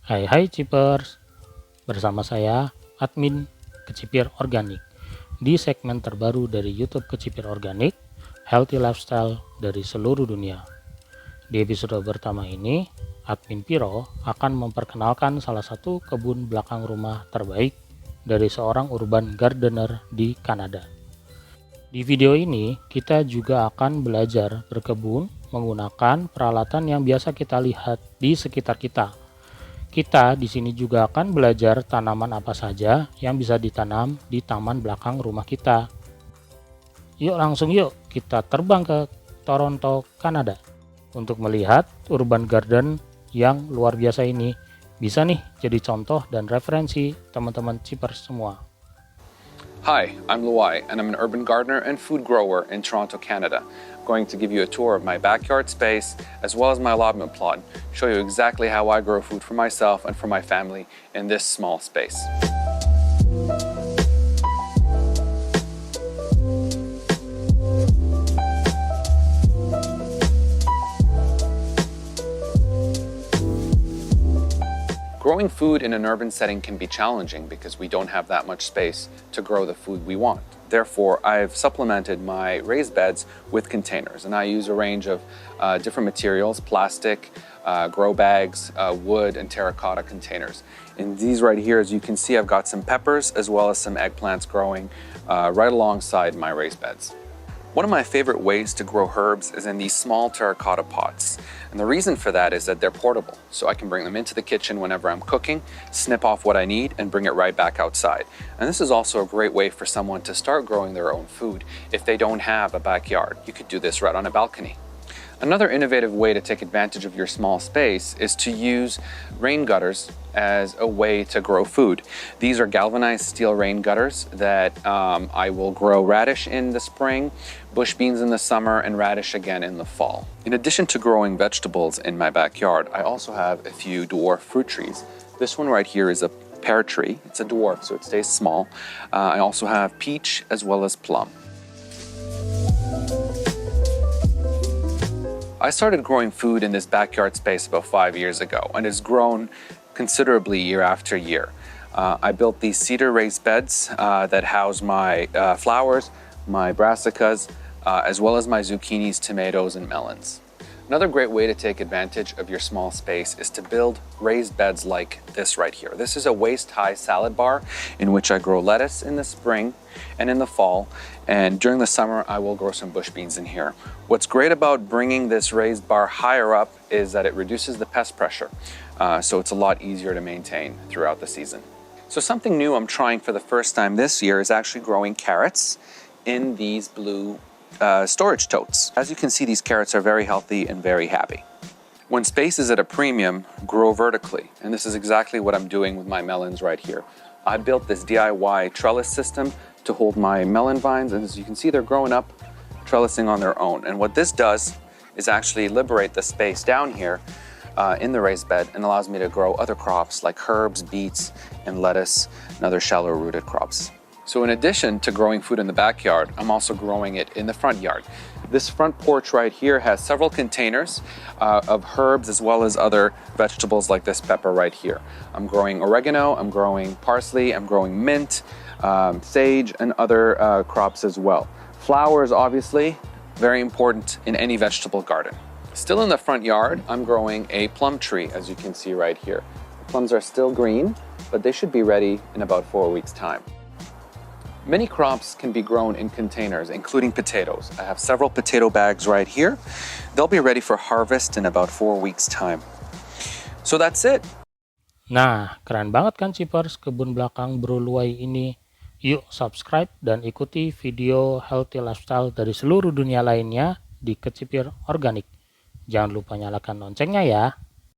Hai Cipers, bersama saya admin Kecipir Organik di segmen terbaru dari YouTube Kecipir Organik, Healthy Lifestyle dari seluruh dunia. Di episode pertama ini, admin Piro akan memperkenalkan salah satu kebun belakang rumah terbaik dari seorang urban gardener di Kanada. Di video ini, kita juga akan belajar berkebun menggunakan peralatan yang biasa kita lihat di sekitar kita. Kita di sini juga akan belajar tanaman apa saja yang bisa ditanam di taman belakang rumah kita. Yuk kita terbang ke Toronto, Kanada untuk melihat urban garden yang luar biasa ini. Bisa nih jadi contoh dan referensi teman-teman Cipers semua. Hi, I'm Luay, and I'm an urban gardener and food grower in Toronto, Canada. I'm going to give you a tour of my backyard space as well as my allotment plot, show you exactly how I grow food for myself and for my family in this small space. Growing food in an urban setting can be challenging because we don't have that much space to grow the food we want. Therefore, I've supplemented my raised beds with containers, and I use a range of different materials: plastic, grow bags, wood, and terracotta containers. In these right here, as you can see, I've got some peppers as well as some eggplants growing right alongside my raised beds. One of my favorite ways to grow herbs is in these small terracotta pots. And the reason for that is that they're portable, so I can bring them into the kitchen whenever I'm cooking, snip off what I need, and bring it right back outside. And this is also a great way for someone to start growing their own food if they don't have a backyard. You could do this right on a balcony. Another innovative way to take advantage of your small space is to use rain gutters as a way to grow food. These are galvanized steel rain gutters that I will grow radish in the spring, bush beans in the summer, and radish again in the fall. In addition to growing vegetables in my backyard, I also have a few dwarf fruit trees. This one right here is a pear tree. It's a dwarf, so it stays small. I also have peach as well as plum. I started growing food in this backyard space about 5 years ago, and it's grown considerably year after year. I built these cedar raised beds that house my flowers, my brassicas, as well as my zucchinis, tomatoes, and melons. Another great way to take advantage of your small space is to build raised beds like this right here. This is a waist-high salad bar in which I grow lettuce in the spring and in the fall, and during the summer I will grow some bush beans in here. What's great about bringing this raised bar higher up is that it reduces the pest pressure, so it's a lot easier to maintain throughout the season. So something new I'm trying for the first time this year is actually growing carrots in these blue storage totes. As you can see, these carrots are very healthy and very happy. When space is at a premium, grow vertically, and this is exactly what I'm doing with my melons right here. I built this DIY trellis system to hold my melon vines, and as you can see, they're growing up, trellising on their own. And what this does is actually liberate the space down here in the raised bed and allows me to grow other crops like herbs, beets, and lettuce, and other shallow rooted crops. So in addition to growing food in the backyard, I'm also growing it in the front yard. This front porch right here has several containers of herbs as well as other vegetables like this pepper right here. I'm growing oregano, I'm growing parsley, I'm growing mint, sage, and other crops as well. Flowers, obviously, very important in any vegetable garden. Still in the front yard, I'm growing a plum tree, as you can see right here. The plums are still green, but they should be ready in about 4 weeks' time. Many crops can be grown in containers, including potatoes. I have several potato bags right here. They'll be ready for harvest in about 4 weeks' time. So that's it. Nah, keren banget kan Cipers kebun belakang Bro Luay ini. Yuk subscribe dan ikuti video healthy lifestyle dari seluruh dunia lainnya di Kecipir Organik. Jangan lupa nyalakan loncengnya ya.